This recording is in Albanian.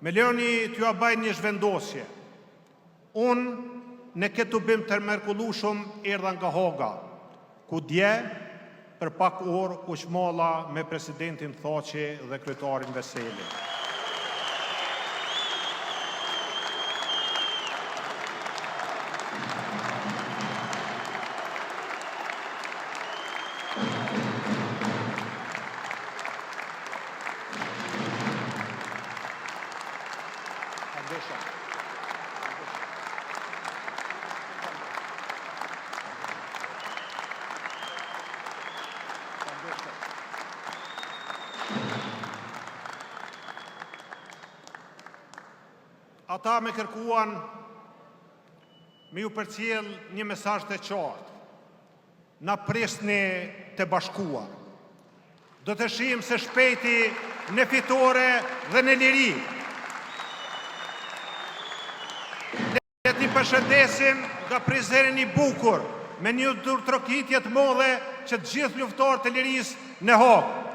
Me lejoni t'ju abaj një zhvendosje. Unë në këtë bim të mrekullueshëm erdha nga Hoga, ku dje për pak orë u shmalla me presidentin Thaçi dhe kryetarin Veseli. Ata me kërkuan me ju përcjell një mesazh të qartë. Na prisni të bashkuar. Do të shihim se shpejti në fitore dhe në liri. Le t'i përshëndesim nga prizren i bukur me një trokitje të madhe që të gjithë luftarët e lirisë në Hogë.